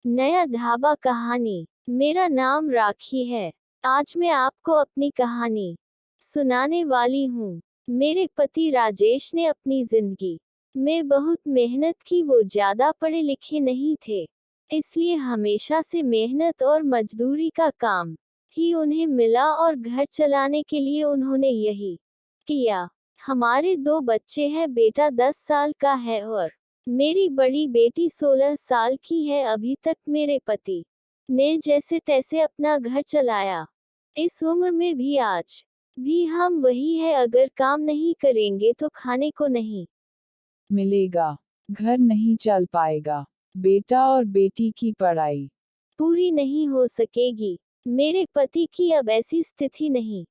नया ढाबा कहानी। मेरा नाम राखी है। आज मैं आपको अपनी कहानी सुनाने वाली हूँ। मेरे पति राजेश ने अपनी जिंदगी में बहुत मेहनत की। वो ज्यादा पढ़े लिखे नहीं थे, इसलिए हमेशा से मेहनत और मजदूरी का काम ही उन्हें मिला और घर चलाने के लिए उन्होंने यही किया। हमारे 2 बच्चे हैं। बेटा 10 साल का है और मेरी बड़ी बेटी 16 साल की है। अभी तक मेरे पति ने जैसे तैसे अपना घर चलाया। इस उम्र में भी आज भी हम वही है। अगर काम नहीं करेंगे तो खाने को नहीं मिलेगा, घर नहीं चल पाएगा, बेटा और बेटी की पढ़ाई पूरी नहीं हो सकेगी। मेरे पति की अब ऐसी स्थिति नहीं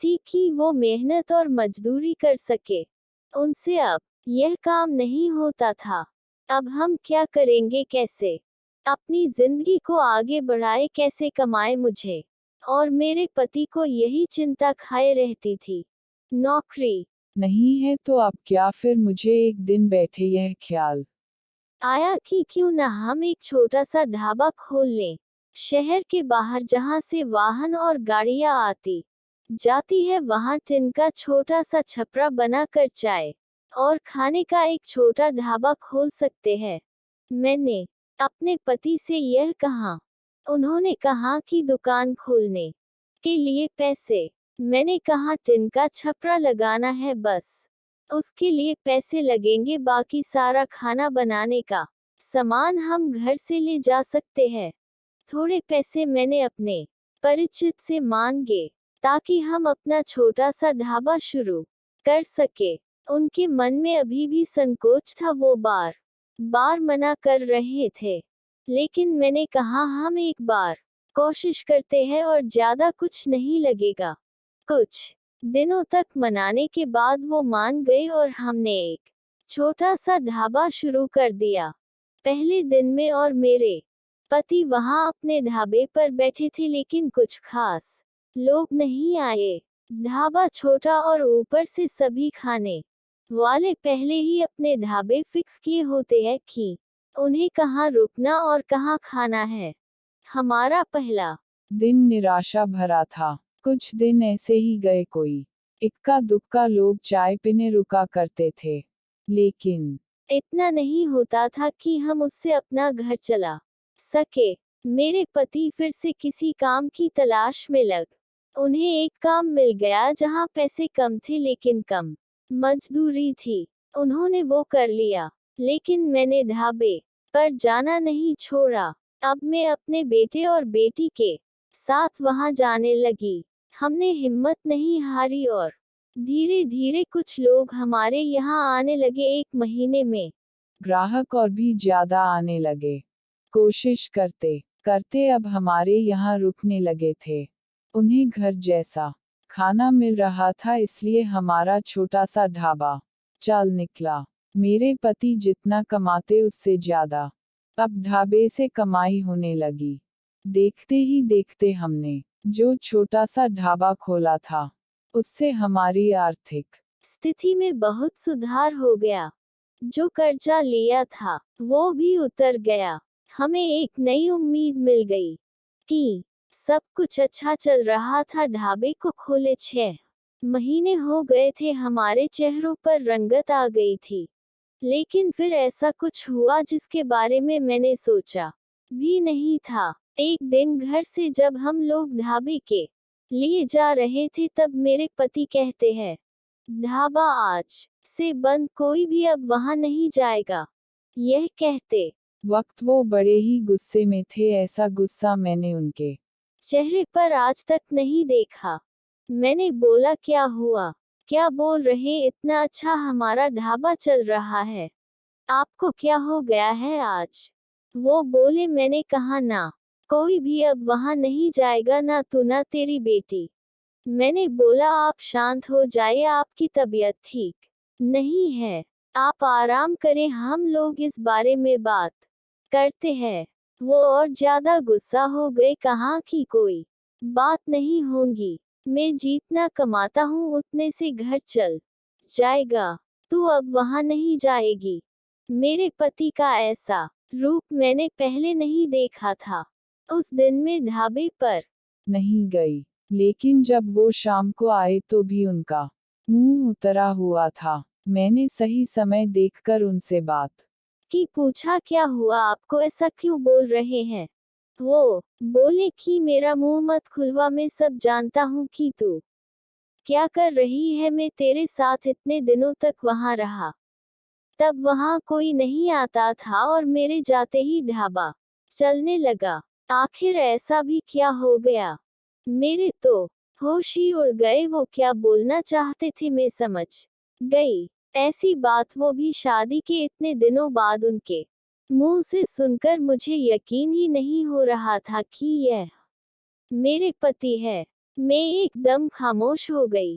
थी कि वो मेहनत और मजदूरी कर सके। उनसे अब यह काम नहीं होता था। अब हम क्या करेंगे, कैसे अपनी जिंदगी को आगे बढ़ाए, कैसे कमाए। मुझे और मेरे पति को यही चिंता खाए रहती थी। नौकरी नहीं है तो अब क्या। फिर मुझे एक दिन बैठे यह ख्याल आया कि क्यों न हम एक छोटा सा ढाबा खोल लें, शहर के बाहर, जहां से वाहन और गाड़ियां आती जाती है। वहां टिन का छोटा सा छपरा बनाकर चाय और खाने का एक छोटा ढाबा खोल सकते हैं। मैंने अपने पति से यह कहा। उन्होंने कहा कि दुकान खोलने के लिए पैसे। मैंने कहा टिन का छपरा लगाना है, बस उसके लिए पैसे लगेंगे, बाकी सारा खाना बनाने का सामान हम घर से ले जा सकते हैं। थोड़े पैसे मैंने अपने परिचित से मांगे ताकि हम अपना छोटा सा ढाबा शुरू कर सके। उनके मन में अभी भी संकोच था। वो बार बार मना कर रहे थे, लेकिन मैंने कहा हम एक बार कोशिश करते हैं और ज्यादा कुछ नहीं लगेगा। कुछ दिनों तक मनाने के बाद वो मान गए और हमने एक छोटा सा ढाबा शुरू कर दिया। पहले दिन में और मेरे पति वहां अपने ढाबे पर बैठे थे, लेकिन कुछ खास लोग नहीं आए। ढाबा छोटा और ऊपर से सभी खाने वाले पहले ही अपने ढाबे फिक्स किए होते हैं कि उन्हें कहाँ रुकना और कहाँ खाना है। हमारा पहला दिन निराशा भरा था। कुछ दिन ऐसे ही गए। कोई इक्का दुक्का लोग चाय पीने रुका करते थे, लेकिन इतना नहीं होता था कि हम उससे अपना घर चला सके। मेरे पति फिर से किसी काम की तलाश में लग। उन्हें एक काम मिल गया जहां पैसे कम थे लेकिन कम मजदूरी थी। उन्होंने वो कर लिया, लेकिन मैंने ढाबे पर जाना नहीं छोड़ा। अब मैं अपने बेटे और बेटी के साथ वहां जाने लगी। हमने हिम्मत नहीं हारी और धीरे धीरे कुछ लोग हमारे यहाँ आने लगे। 1 महीने में ग्राहक और भी ज्यादा आने लगे। कोशिश करते करते अब हमारे यहाँ रुकने लगे थे। उन्हें घर जैसा खाना मिल रहा था, इसलिए हमारा छोटा सा ढाबा चल निकला। मेरे पति जितना कमाते उससे ज्यादा अब ढाबे से कमाई होने लगी। देखते ही देखते हमने जो छोटा सा ढाबा खोला था, उससे हमारी आर्थिक स्थिति में बहुत सुधार हो गया। जो कर्जा लिया था वो भी उतर गया। हमें एक नई उम्मीद मिल गई कि सब कुछ अच्छा चल रहा था। ढाबे को खोले 6 महीने हो गए थे। हमारे चेहरों पर रंगत आ गई थी, लेकिन फिर ऐसा कुछ हुआ जिसके बारे में मैंने सोचा भी नहीं था। एक दिन घर से जब हम लोग ढाबे के लिए जा रहे थे, तब मेरे पति कहते हैं, ढाबा आज से बंद, कोई भी अब वहां नहीं जाएगा। यह कहते वक्त वो बड़े ही गुस्से में थे। ऐसा गुस्सा मैंने उनके चेहरे पर आज तक नहीं देखा। मैंने बोला क्या हुआ, क्या बोल रहे, इतना अच्छा हमारा ढाबा चल रहा है, आपको क्या हो गया है आज। वो बोले, मैंने कहा ना, कोई भी अब वहां नहीं जाएगा, ना तू ना तेरी बेटी। मैंने बोला आप शांत हो जाइए, आपकी तबीयत ठीक नहीं है, आप आराम करें, हम लोग इस बारे में बात करते हैं। वो और ज्यादा गुस्सा हो गए, कहा कि कोई बात नहीं होगी, मैं जितना कमाता हूँ उतने से घर चल जाएगा, तू अब वहां नहीं जाएगी। मेरे पति का ऐसा रूप मैंने पहले नहीं देखा था। उस दिन मैं ढाबे पर नहीं गई, लेकिन जब वो शाम को आए तो भी उनका मुंह उतरा हुआ था। मैंने सही समय देखकर उनसे बात की, पूछा क्या हुआ, आपको ऐसा क्यों बोल रहे हैं। वो बोले कि मेरा मुंह मत खुलवा, मैं सब जानता हूँ कि तू क्या कर रही है। मैं तेरे साथ इतने दिनों तक वहां रहा, तब वहां कोई नहीं आता था और मेरे जाते ही ढाबा चलने लगा। आखिर ऐसा भी क्या हो गया, मेरे तो होश ही उड़ गए। वो क्या बोलना चाहते थे मैं समझ गई। ऐसी बात वो भी शादी के इतने दिनों बाद उनके मुंह से सुनकर मुझे यकीन ही नहीं हो रहा था कि यह मेरे पति है। मैं एकदम खामोश हो गई।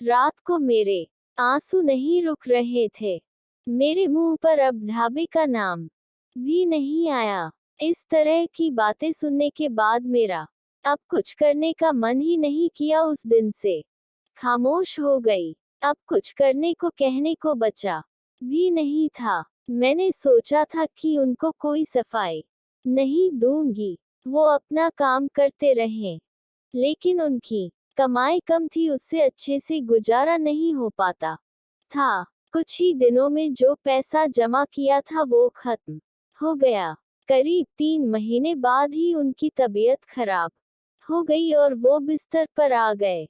रात को मेरे आंसू नहीं रुक रहे थे। मेरे मुंह पर अब ढाबे का नाम भी नहीं आया। इस तरह की बातें सुनने के बाद मेरा अब कुछ करने का मन ही नहीं किया। उस दिन से खामोश हो गई। अब कुछ करने को कहने को बचा भी नहीं था। मैंने सोचा था कि उनको कोई सफाई नहीं दूंगी, वो अपना काम करते रहें, लेकिन उनकी कमाई कम थी, उससे अच्छे से गुजारा नहीं हो पाता था। कुछ ही दिनों में जो पैसा जमा किया था वो खत्म हो गया। करीब 3 महीने बाद ही उनकी तबीयत खराब हो गई और वो बिस्तर पर आ गए।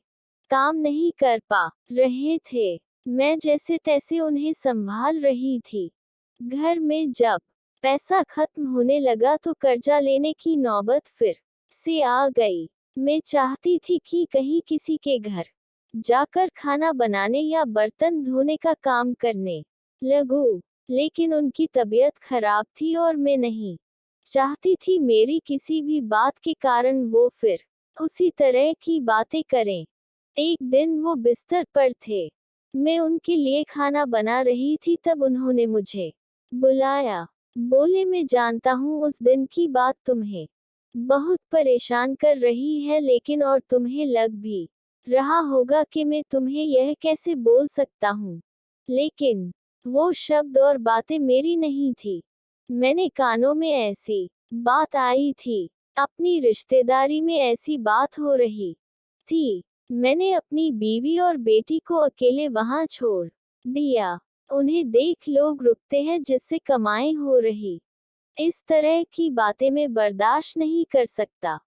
काम नहीं कर पा रहे थे। मैं जैसे तैसे उन्हें संभाल रही थी। घर में जब पैसा खत्म होने लगा तो कर्जा लेने की नौबत फिर से आ गई। मैं चाहती थी कि कहीं किसी के घर जाकर खाना बनाने या बर्तन धोने का काम करने लगूं, लेकिन उनकी तबीयत खराब थी और मैं नहीं चाहती थी मेरी किसी भी बात के कारण वो फिर उसी तरह की बातें करें। एक दिन वो बिस्तर पर थे, मैं उनके लिए खाना बना रही थी, तब उन्होंने मुझे बुलाया। बोले मैं जानता हूँ उस दिन की बात तुम्हें बहुत परेशान कर रही है, लेकिन और तुम्हें लग भी रहा होगा कि मैं तुम्हें यह कैसे बोल सकता हूँ, लेकिन वो शब्द और बातें मेरी नहीं थी। मैंने कानों में ऐसी बात आई थी, अपनी रिश्तेदारी में ऐसी बात हो रही थी। मैंने अपनी बीवी और बेटी को अकेले वहां छोड़ दिया। उन्हें देख लोग रुकते हैं जिससे कमाई हो रही। इस तरह की बातें मैं बर्दाश्त नहीं कर सकता।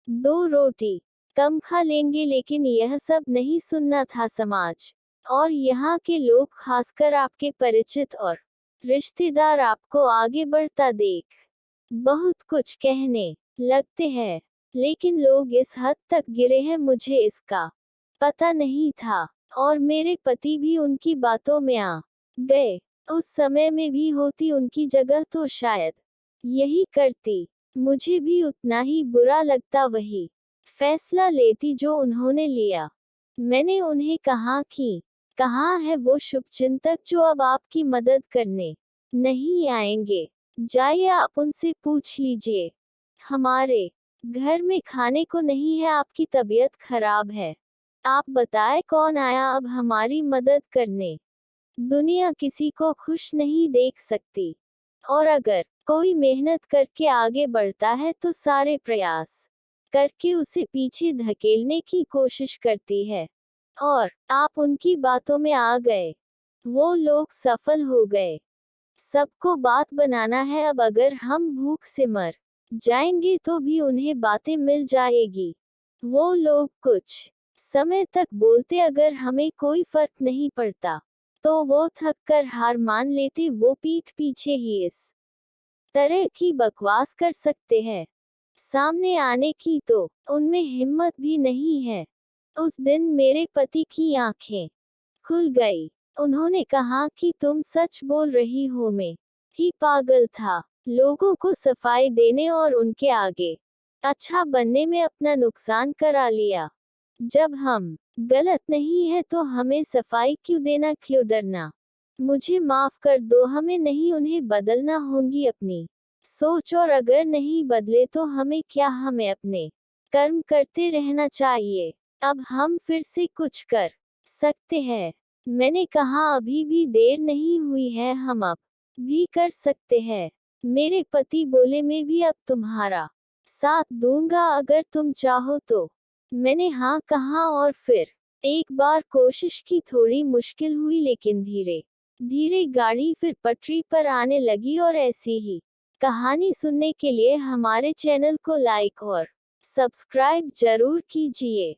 2 रोटी कम खा लेंगे, लेकिन यह सब नहीं सुनना था। समाज और यहाँ के लोग, खासकर आपके परिचित और रिश्तेदार, आपको आगे बढ़ता देख बहुत कुछ कहने लगते हैं, लेकिन लोग इस हद तक गिरे हैं मुझे इसका पता नहीं था। और मेरे पति भी उनकी बातों में आ गए। उस समय में भी होती उनकी जगह तो शायद यही करती। मुझे भी उतना ही बुरा लगता, वही फैसला लेती जो उन्होंने लिया। मैंने उन्हें कहा कि कहाँ है वो शुभचिंतक जो अब आपकी मदद करने नहीं आएंगे। जाइए, आप उनसे पूछ लीजिए। हमारे घर में खाने को नहीं है, आपकी तबीयत खराब है। आप बताएं कौन आया अब हमारी मदद करने। दुनिया किसी को खुश नहीं देख सकती, और अगर कोई मेहनत करके आगे बढ़ता है तो सारे प्रयास करके उसे पीछे धकेलने की कोशिश करती है। और आप उनकी बातों में आ गए। वो लोग सफल हो गए। सबको बात बनाना है। अब अगर हम भूख से मर जाएंगे तो भी उन्हें बातें मिल जाएगी। वो लोग कुछ समय तक बोलते, अगर हमें कोई फर्क नहीं पड़ता तो वो थक कर हार मान लेते। वो पीठ पीछे ही इस तरह की बकवास कर सकते हैं, सामने आने की तो उनमें हिम्मत भी नहीं है। उस दिन मेरे पति की आंखें खुल गई। उन्होंने कहा कि तुम सच बोल रही हो, मैं ही पागल था लोगों को सफाई देने और उनके आगे अच्छा बनने में अपना नुकसान करा लिया। जब हम गलत नहीं है तो हमें सफाई क्यों देना, क्यों डरना। मुझे माफ कर दो, हमें नहीं उन्हें बदलना होगी अपनी सोच, और अगर नहीं बदले तो हमें क्या, हमें अपने कर्म करते रहना चाहिए। अब हम फिर से कुछ कर सकते हैं। मैंने कहा अभी भी देर नहीं हुई है, हम अब भी कर सकते हैं। मेरे पति बोले मैं भी अब तुम्हारा साथ दूंगा अगर तुम चाहो तो। मैंने हाँ कहा और फिर एक बार कोशिश की, थोड़ी मुश्किल हुई लेकिन धीरे धीरे गाड़ी फिर पटरी पर आने लगी। और ऐसी ही कहानी सुनने के लिए हमारे चैनल को लाइक और सब्सक्राइब जरूर कीजिए।